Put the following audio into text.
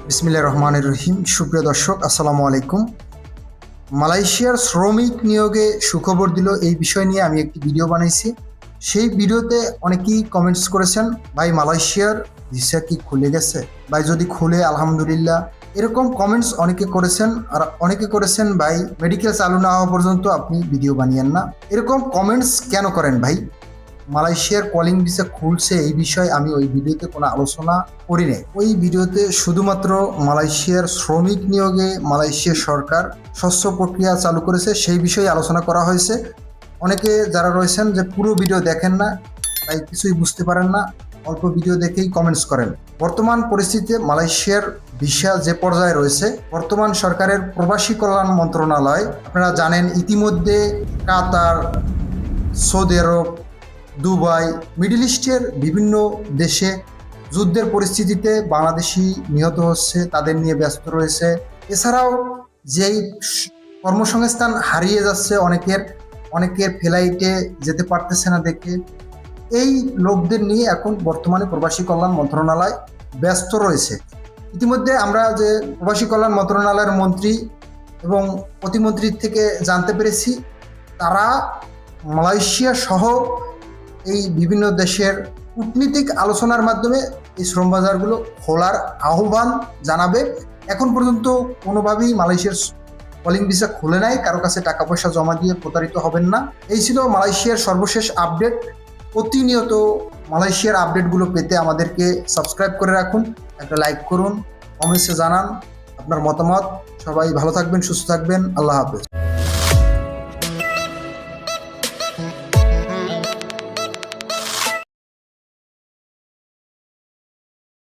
বিসমিল্লাহির রহমানির রহিম। সুপ্রিয় দর্শক, আসসালামু আলাইকুম। মালয়েশিয়ার শ্রমিক নিয়োগে সুখবর দিল, এই বিষয় নিয়ে আমি একটি ভিডিও বানাইছি। সেই ভিডিওতে অনেকেই কমেন্টস করেছেন, ভাই মালয়েশিয়ার ভিসা কি খুলে গেছে? ভাই যদি খুলে আলহামদুলিল্লাহ। এরকম কমেন্টস অনেকে করেছেন, আর অনেকে করেছেন ভাই মেডিকেল চালু না হওয়া পর্যন্ত আপনি ভিডিও বানিয়েন না। এরকম কমেন্টস কেন করেন ভাই? মালয়েশিয়ার কলিং ভিসা খুলছে এই বিষয়ে আমি ওই ভিডিওতে কোনো আলোচনা করি নাই। ওই ভিডিওতে শুধুমাত্র মালয়েশিয়ার শ্রমিক নিয়োগে মালয়েশিয়া সরকার স্বচ্ছ প্রক্রিয়া চালু করেছে সেই বিষয়ে আলোচনা করা হয়েছে। অনেকে যারা রয়েছেন যে পুরো ভিডিও দেখেন না, তাই কিছুই বুঝতে পারেন না, অল্প ভিডিও দেখেই কমেন্টস করেন। বর্তমান পরিস্থিতিতে মালয়েশিয়ার ভিসা যে পর্যায়ে রয়েছে, বর্তমান সরকারের প্রবাসী কল্যাণ মন্ত্রণালয়, আপনারা জানেন ইতিমধ্যে কাতার, সৌদি আরব, দুবাই, মিডল ইস্টের বিভিন্ন দেশে যুদ্ধের পরিস্থিতিতে বাংলাদেশি নিহত হচ্ছে, তাদের নিয়ে ব্যস্ত রয়েছে। এছাড়াও যেই কর্মসংস্থান হারিয়ে যাচ্ছে অনেকের ফ্লাইটে যেতে পারতেছে না দেখে, এই লোকদের নিয়ে এখন বর্তমানে প্রবাসী কল্যাণ মন্ত্রণালয় ব্যস্ত রয়েছে। ইতিমধ্যে আমরা যে প্রবাসী কল্যাণ মন্ত্রণালয়ের মন্ত্রী এবং প্রতিমন্ত্রীর থেকে জানতে পেরেছি, তারা মালয়েশিয়া সহ এই বিভিন্ন দেশের কূটনীতিক আলোচনার মাধ্যমে এই শ্রম বাজারগুলো খোলার আহ্বান জানাবে। এখন পর্যন্ত কোনোভাবেই মালয়েশিয়ার কলিং ভিসা খুলে নাই, কারো কাছে টাকা পয়সা জমা দিয়ে প্রতারিত হবেন না। এই ছিল মালয়েশিয়ার সর্বশেষ আপডেট। প্রতিনিয়ত মালয়েশিয়ার আপডেটগুলো পেতে আমাদেরকে সাবস্ক্রাইব করে রাখুন, একটা লাইক করুন, কমেন্টসে জানান আপনার মতামত। সবাই ভালো থাকবেন, সুস্থ থাকবেন। আল্লাহ হাফেজ।